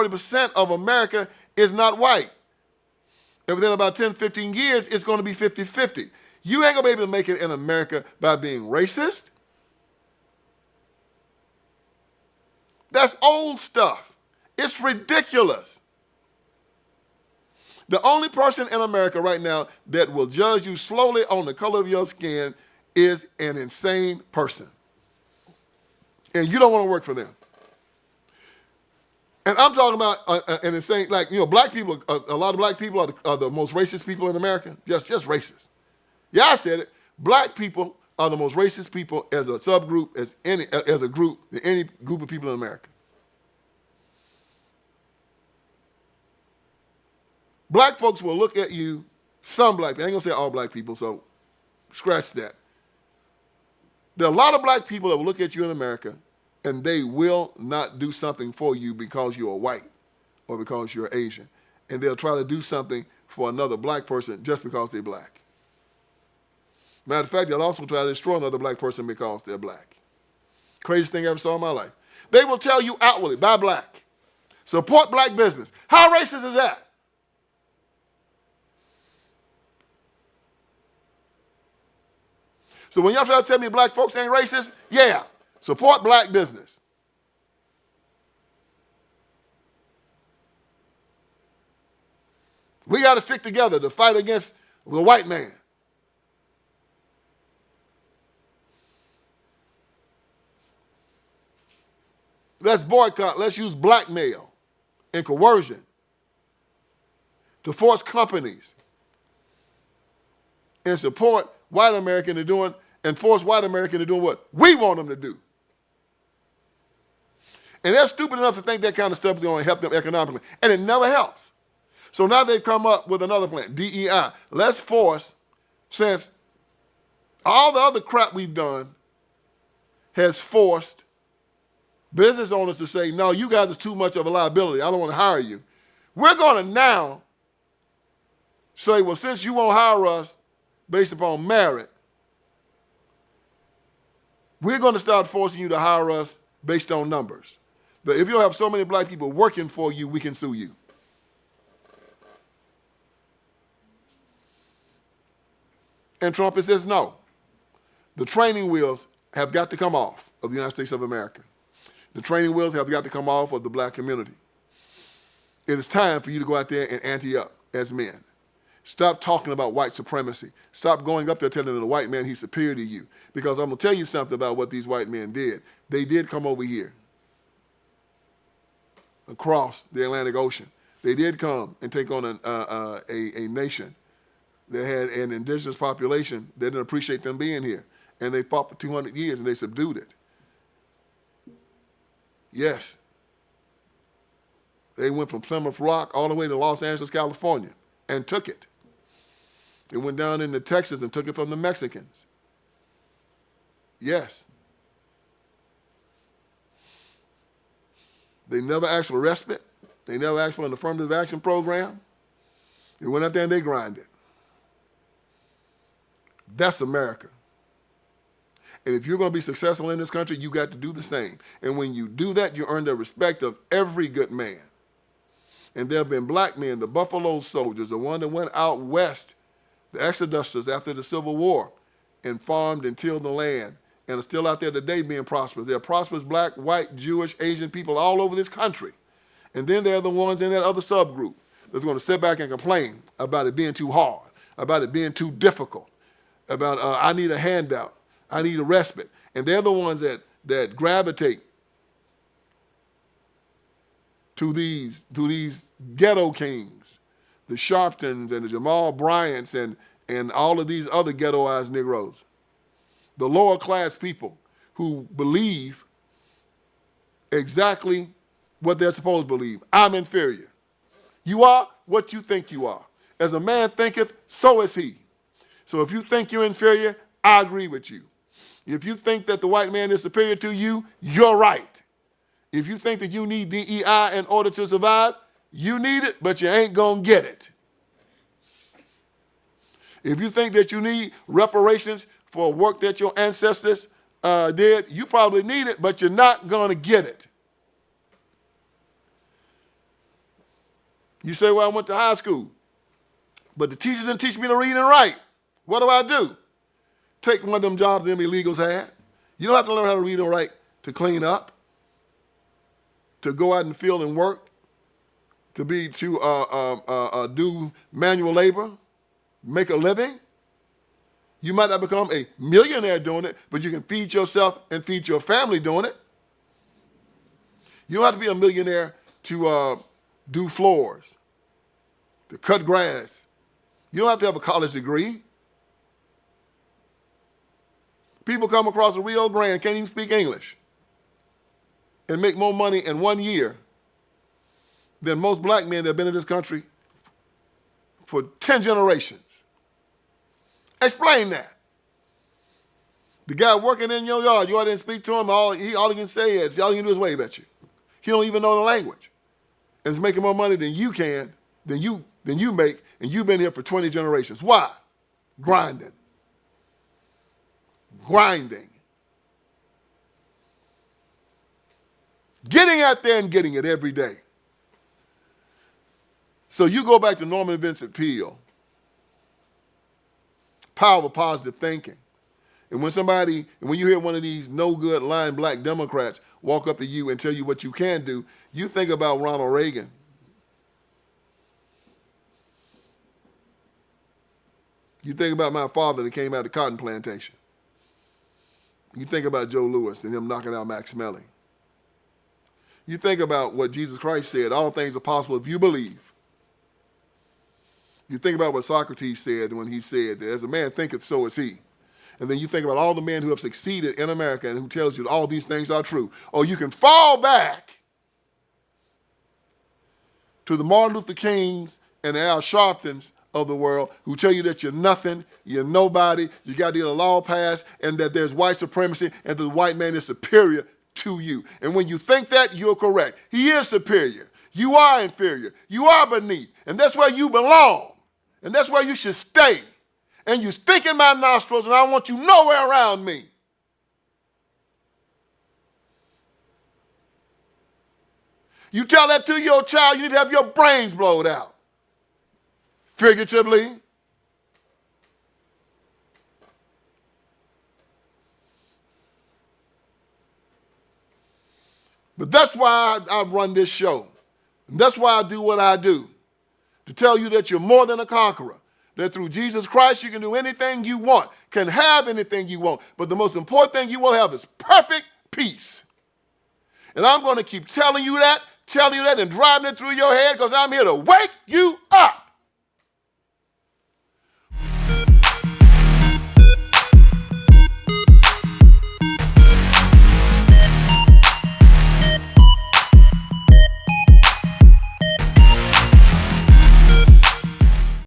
40% of America is not white. And within about 10, 15 years, it's going to be 50-50. You ain't going to be able to make it in America by being racist. That's old stuff. It's ridiculous. The only person in America right now that will judge you slowly on the color of your skin is an insane person. And you don't want to work for them. And I'm talking about an insane, like, black people, a lot of black people are the most racist people in America. Just racist. Yeah, I said it. Black people are the most racist people as a subgroup, as a group, than any group of people in America. Black folks will look at you, some black people, I ain't gonna say all black people, so scratch that. There are a lot of black people that will look at you in America and they will not do something for you because you're white or because you're Asian. And they'll try to do something for another black person just because they're black. Matter of fact, they'll also try to destroy another black person because they're black. Craziest thing I ever saw in my life. They will tell you outwardly, buy black. Support black business. How racist is that? So when y'all try to tell me black folks ain't racist, yeah, support black business. We got to stick together to fight against the white man. Let's boycott. Let's use blackmail and coercion to force companies and support white American to doing and force white American to doing what we want them to do. And they're stupid enough to think that kind of stuff is going to help them economically. And it never helps. So now they've come up with another plan, DEI. Let's force, since all the other crap we've done has forced business owners to say, no, you guys are too much of a liability. I don't want to hire you. We're going to now say, well, since you won't hire us based upon merit, we're going to start forcing you to hire us based on numbers. But if you don't have so many black people working for you, we can sue you. And Trump says no. The training wheels have got to come off of the United States of America. The training wheels have got to come off of the black community. It is time for you to go out there and ante up as men. Stop talking about white supremacy. Stop going up there telling the white man he's superior to you. Because I'm going to tell you something about what these white men did. They did come over here across the Atlantic Ocean. They did come and take on a nation that had an indigenous population that didn't appreciate them being here. And they fought for 200 years and they subdued it. Yes. They went from Plymouth Rock all the way to Los Angeles, California, and took it. They went down into Texas and took it from the Mexicans. Yes. They never asked for respite. They never asked for an affirmative action program. They went out there and they grinded. That's America. And if you're going to be successful in this country, you got to do the same. And when you do that, you earn the respect of every good man. And there have been black men, the Buffalo Soldiers, the one that went out west, the exodusters after the Civil War, and farmed and tilled the land, and are still out there today being prosperous. There are prosperous black, white, Jewish, Asian people all over this country. And then there are the ones in that other subgroup that's going to sit back and complain about it being too hard, about it being too difficult, about I need a handout. I need a respite. And they're the ones that gravitate to these ghetto kings, the Sharptons and the Jamal Bryants and all of these other ghettoized Negroes. The lower class people who believe exactly what they're supposed to believe. I'm inferior. You are what you think you are. As a man thinketh, so is he. So if you think you're inferior, I agree with you. If you think that the white man is superior to you, you're right. If you think that you need DEI in order to survive, you need it, but you ain't gonna get it. If you think that you need reparations for work that your ancestors did, you probably need it, but you're not gonna get it. You say, well, I went to high school, but the teachers didn't teach me to read and write. What do? Take one of them jobs them illegals had. You don't have to learn how to read and write to clean up, to go out in the field and work, to do manual labor, make a living. You might not become a millionaire doing it, but you can feed yourself and feed your family doing it. You don't have to be a millionaire to do floors, to cut grass. You don't have to have a college degree. People come across the Rio Grande, can't even speak English, and make more money in 1 year than most black men that have been in this country for 10 generations. Explain that. The guy working in your yard, you ought to speak to him, all he can say is, all he can do is wave at you. He don't even know the language. And is making more money than you can, than you make, and you've been here for 20 generations. Why? Grinding. Getting out there and getting it every day. So you go back to Norman Vincent Peale, power of positive thinking. And when you hear one of these no good lying black Democrats walk up to you and tell you what you can do, you think about Ronald Reagan. You think about my father that came out of the cotton plantation. You think about Joe Louis and him knocking out Max Melling. You think about what Jesus Christ said, all things are possible if you believe. You think about what Socrates said when he said that as a man thinketh, so is he. And then you think about all the men who have succeeded in America and who tells you that all these things are true. Or you can fall back to the Martin Luther Kings and the Al Sharptons of the world who tell you that you're nothing, you're nobody, you got to get a law passed, and that there's white supremacy and that the white man is superior to you. And when you think that, you're correct. He is superior. You are inferior. You are beneath. And that's where you belong. And that's where you should stay. And you stink in my nostrils, and I want you nowhere around me. You tell that to your child, you need to have your brains blowed out. Figuratively. But that's why I run this show. And that's why I do what I do. To tell you that you're more than a conqueror. That through Jesus Christ, you can do anything you want, can have anything you want. But the most important thing you will have is perfect peace. And I'm going to keep telling you that, and driving it through your head because I'm here to wake you up.